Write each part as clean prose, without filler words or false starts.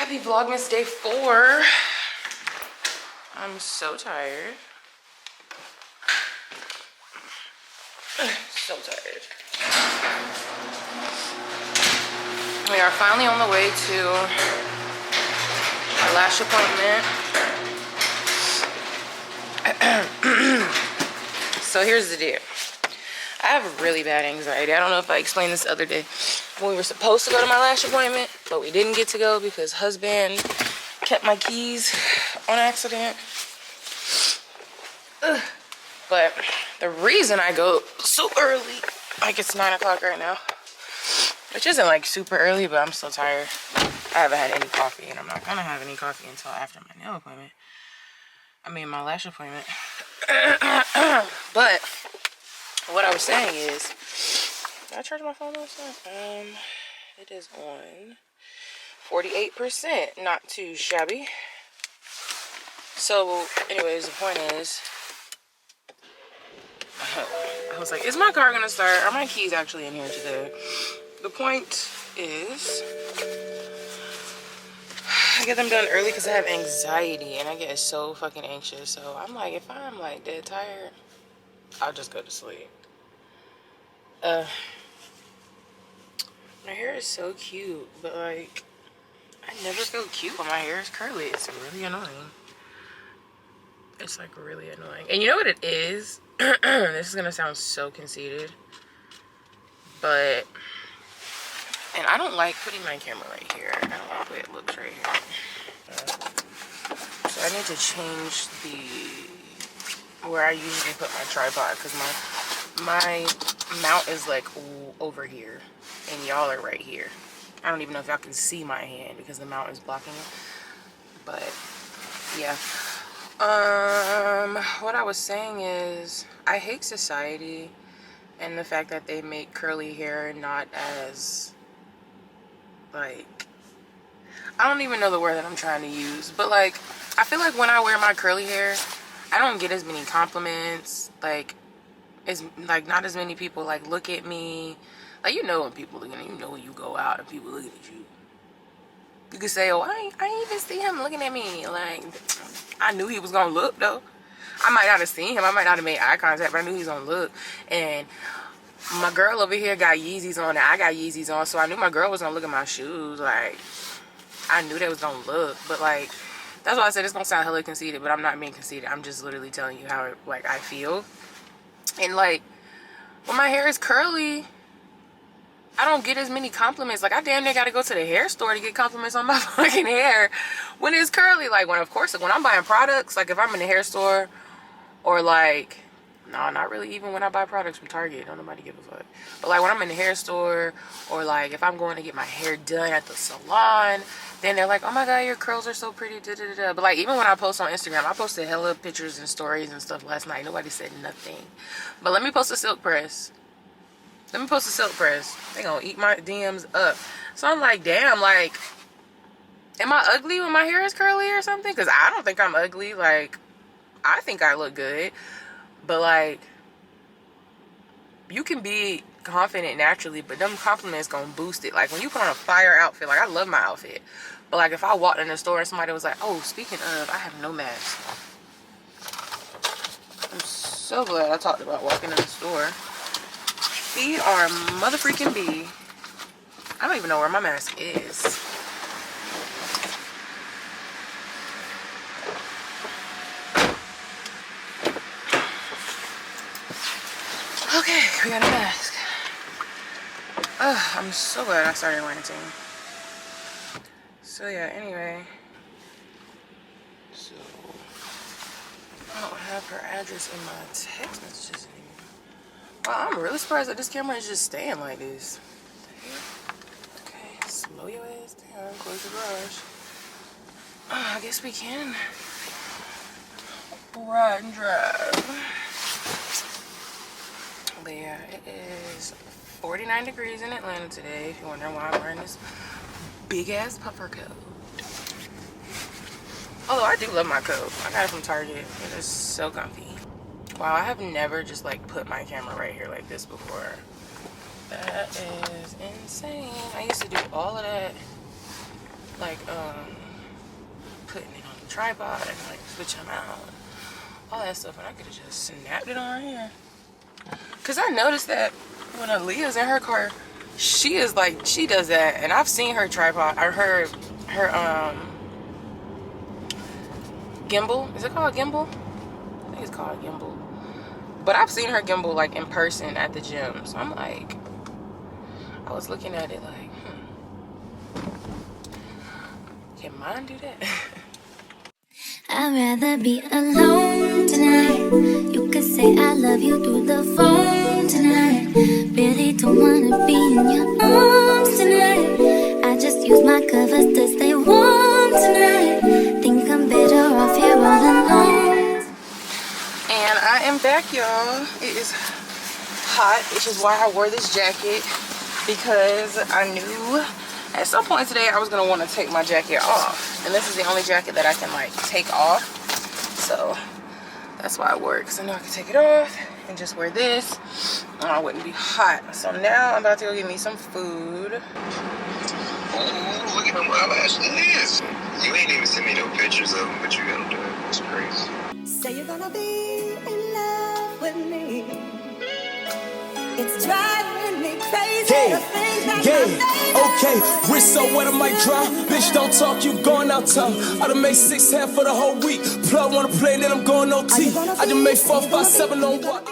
Happy Vlogmas day 4. I'm so tired. So tired. We are finally on the way to our lash appointment. So here's the deal. I have really bad anxiety. I don't know if I explained this the other day. When we were supposed to go to my lash appointment, but we didn't get to go because husband kept my keys on accident. Ugh. But the reason I go so early, like it's 9 o'clock right now, which isn't like super early, but I'm still tired. I haven't had any coffee, and I'm not gonna have any coffee until after my nail appointment. I mean, my lash appointment. But what I was saying is, did I charge my phone last night? It is on 48%, not too shabby. So, anyways, the point is, I was like, is my car gonna start? Are my keys actually in here today? The point is, I get them done early because I have anxiety and I get so fucking anxious. So I'm like, if I'm like dead tired, I'll just go to sleep. My hair is so cute, but like, I never feel cute when my hair is curly. It's really annoying. It's like really annoying. And you know what it is? This is gonna sound so conceited, but, and I don't like putting my camera right here. I don't like the way it looks right here. So I need to change where I usually put my tripod, because my mount is like over here and y'all are right here. I don't even know if y'all can see my hand because the mount is blocking it. But yeah. What I was saying is, I hate society and the fact that they make curly hair not as, like, I don't even know the word that I'm trying to use, but like, I feel like when I wear my curly hair, I don't get as many compliments. Like, it's like not as many people like look at me. Like, you know when people look at you, you know when you go out and people looking at you. You could say, oh, I ain't even see him looking at me. Like, I knew he was gonna look though. I might not have seen him, I might not have made eye contact, but I knew he was gonna look. And my girl over here got Yeezys on and I got Yeezys on, so I knew my girl was gonna look at my shoes. Like, I knew they was gonna look. But like, that's why I said it's gonna sound hella conceited, but I'm not being conceited. I'm just literally telling you how like I feel. And like, when my hair is curly, I don't get as many compliments. Like, I damn near gotta go to the hair store to get compliments on my fucking hair when it's curly. Like, when, of course, like, when I'm buying products, like if I'm in the hair store, or like, no, not really, even when I buy products from Target, don't nobody give a fuck. But like when I'm in the hair store, or like if I'm going to get my hair done at the salon, then they're like, oh my god, your curls are so pretty, da da da. But like, even when I post on Instagram, I posted hella pictures and stories and stuff last night. Nobody said nothing. But let me post a silk press. Let me post a silk press. They gonna eat my DMs up. So I'm like, damn, like, am I ugly when my hair is curly or something? Because I don't think I'm ugly. Like, I think I look good. But like, you can be confident naturally, but them compliments gonna boost it. Like, when you put on a fire outfit, like, I love my outfit. But like, if I walked in the store and somebody was like, oh, speaking of, I have no mask. I'm so glad I talked about walking in the store. Feed our mother freaking bee. I don't even know where my mask is. Okay, we got a mask. I'm so glad I started ranting. So yeah, anyway. So, I don't have her address in my text messages anymore. Wow, I'm really surprised that this camera is just staying like this. Okay, slow your ass down, close the garage. I guess we can ride and drive. But yeah, it is 49 degrees in Atlanta today, if you're wondering why I'm wearing this big ass puffer coat. Although I do love my coat. I got it from Target. It is so comfy. Wow, I have never just like put my camera right here like this before. That is insane. I used to do all of that like tripod and like switch them out, all that stuff, and I could have just snapped it on here. Cause I noticed that when Aaliyah's in her car, she is like, she does that, and I've seen her tripod or her gimbal. Is it called gimbal? I think it's called gimbal. But I've seen her gimbal like in person at the gym, so I'm like, I was looking at it like, can mine do that? I'd rather be alone tonight. You could say I love you through the phone tonight. Really don't wanna be in your arms tonight. I just use my covers to stay warm tonight. Think I'm better off here all alone. And I am back, y'all. It is hot, which is why I wore this jacket, because I knew at some point today I was gonna want to take my jacket off, and this is the only jacket that I can like take off, so that's why I wore it, because I know I could take it off and just wear this and I wouldn't be hot. So now I'm about to go get me some food. Oh, look at them eyelashes. You ain't even sent me no pictures of them, but you got them done. That's crazy. Say you're gonna be in love with me. It's driving me crazy. Okay, wrist so wet I might drop. Bitch, don't talk, you going out town. I done made 6 half for the whole week. Plug wanna play, then I'm going OT. I just made 4, 5, 7 on what?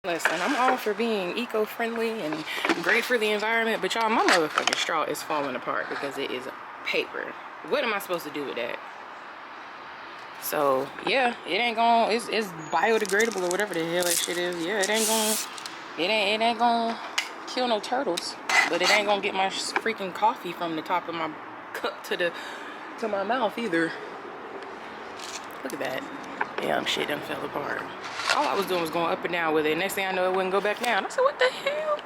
Listen, I'm all for being eco-friendly and great for the environment, but y'all, my motherfucking straw is falling apart because it is paper. What am I supposed to do with that? So yeah, it ain't gonna, it's biodegradable or whatever the hell that shit is. Yeah, it ain't gonna kill no turtles, but it ain't gonna get my freaking coffee from the top of my cup to my mouth either. Look at that. Damn shit done fell apart. All I was doing was going up and down with it. Next thing I know, it wouldn't go back down. I said, what the hell?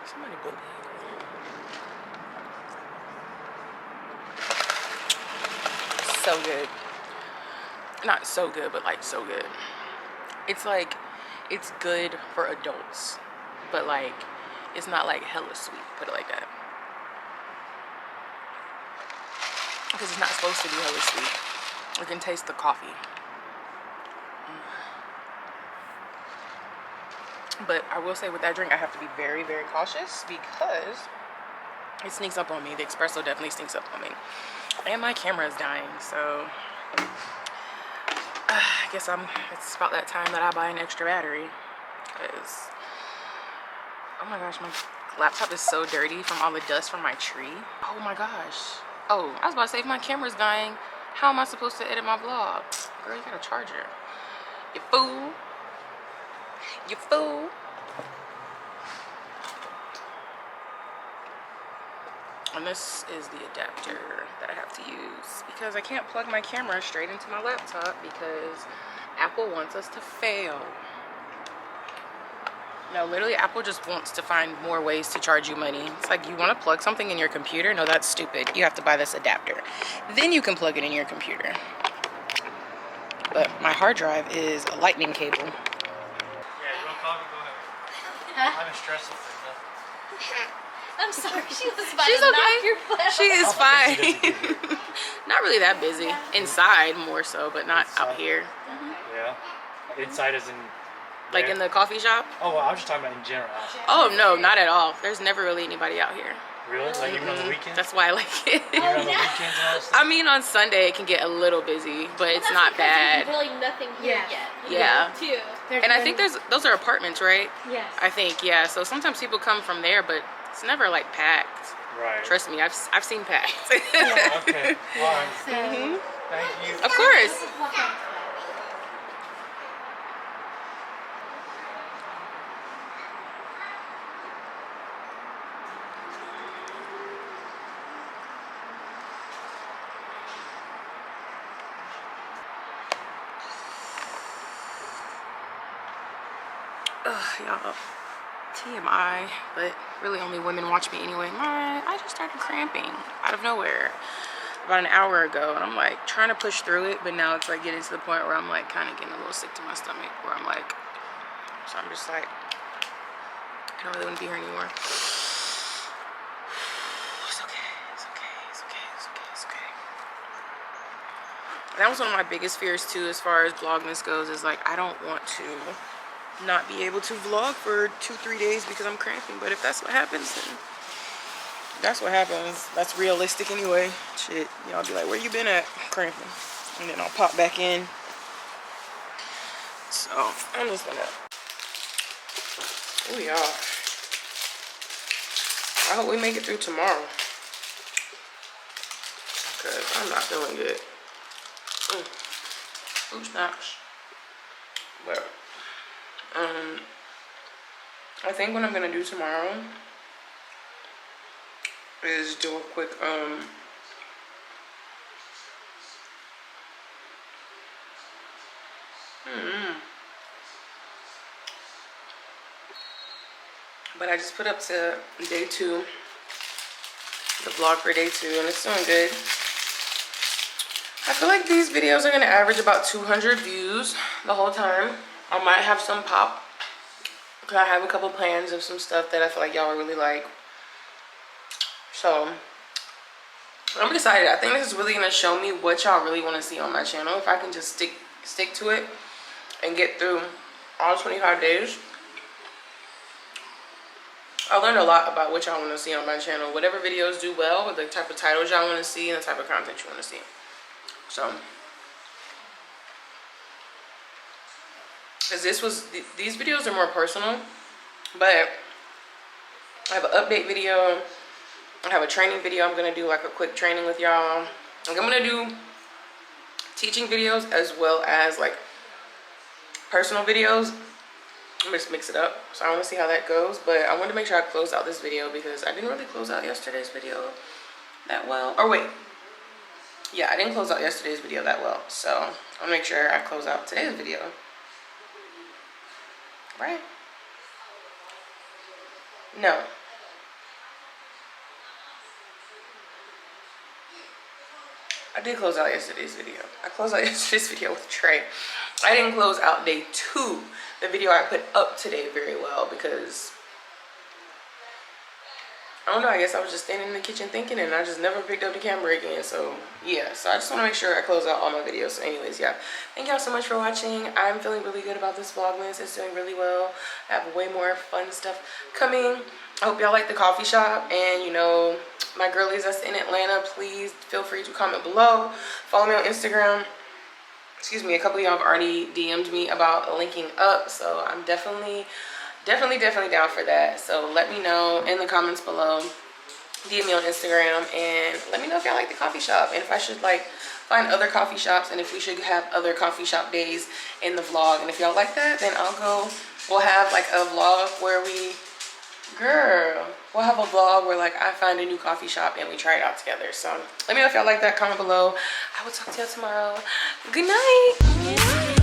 Somebody booked it. So good. Not so good, but like so good. It's like, it's good for adults, but like, it's not like hella sweet, put it like that. Because it's not supposed to be hella sweet. You can taste the coffee. But I will say with that drink, I have to be very, very cautious because it sneaks up on me. The espresso definitely sneaks up on me. And my camera is dying, so I guess it's about that time that I buy an extra battery. Because, oh my gosh, my laptop is so dirty from all the dust from my tree. Oh my gosh. Oh, I was about to say, if my camera's dying, how am I supposed to edit my vlog? Girl, you got a charger. You fool. You fool. And this is the adapter that I have to use because I can't plug my camera straight into my laptop because Apple wants us to fail. No, literally Apple just wants to find more ways to charge you money. It's like, you want to plug something in your computer? No, that's stupid. You have to buy this adapter. Then you can plug it in your computer. But my hard drive is a lightning cable. Yeah, you want coffee? Go ahead. Huh? I'm stressed with it. I'm sorry, she was about She's to okay. knock your foot. She is fine. Not really that busy. Inside more so, but not out here. Yeah. Inside as in. Like in the coffee shop? Oh, well, I was just talking about in general. Oh no, not at all. There's never really anybody out here. Really? Like even on the weekends? That's why I like it. Even on the weekends and all that stuff? I mean, on Sunday it can get a little busy, but it's not bad. There's really nothing here yet. Yeah. Too. And I think those are apartments, right? Yes. I think, yeah. So sometimes people come from there, but it's never like packed. Right. Trust me, I've seen packed. Okay. All right. So, Thank you. Of course. Y'all, TMI, but really only women watch me anyway. I just started cramping out of nowhere about an hour ago, and I'm like trying to push through it, but now it's like getting to the point where I'm like kind of getting a little sick to my stomach, where I'm like, so I'm just like, I don't really want to be here anymore. It's okay, it's okay, it's okay, it's okay, it's okay. That was one of my biggest fears too, as far as Vlogmas goes, is like I don't want to not be able to vlog for 2-3 days because I'm cramping. But if that's what happens, then that's what happens. That's realistic anyway. Shit, y'all be like, where you been at? Cramping. And then I'll pop back in. So I'm just gonna, oh y'all, I hope we make it through tomorrow, because I'm not feeling good. Ooh, snaps. But I think what I'm gonna do tomorrow is do a quick but I just put up to day 2, the vlog for day 2, and it's doing good. I feel like these videos are gonna average about 200 views the whole time. I might have some pop, because I have a couple plans of some stuff that I feel like y'all really like. So I'm excited. I think this is really gonna show me what y'all really want to see on my channel. If I can just stick to it and get through all 25 days. I learned a lot about what y'all want to see on my channel. Whatever videos do well, with the type of titles y'all want to see and the type of content you want to see. So, because these videos are more personal, but I have an update video. I have a training video. I'm gonna do like a quick training with y'all. Like, I'm gonna do teaching videos as well as like personal videos. I'm gonna just mix it up. So I want to see how that goes. But I wanted to make sure I close out this video because I didn't really close out yesterday's video that well. Or wait. Yeah, I didn't close out yesterday's video that well. So I'll make sure I close out today's video. Right? No. I did close out yesterday's video. I closed out yesterday's video with Trey. I didn't close out day 2, the video I put up today, very well, because I don't know, I guess I was just standing in the kitchen thinking, and I just never picked up the camera again. So yeah, so I just want to make sure I close out all my videos. So anyways, yeah, thank y'all so much for watching. I'm feeling really good about this Vlogmas. It's doing really well. I have way more fun stuff coming. I hope y'all like the coffee shop, and you know, my girlies that's in Atlanta, please feel free to comment below. Follow me on Instagram. Excuse me, a couple of y'all have already DM'd me about linking up, so I'm definitely down for that. So let me know in the comments below. DM me on Instagram and let me know if y'all like the coffee shop, and if I should like find other coffee shops, and if we should have other coffee shop days in the vlog. And if y'all like that, then we'll have like a vlog where we'll have a vlog where like I find a new coffee shop and we try it out together. So let me know if y'all like that. Comment below. I will talk to y'all tomorrow. Good night.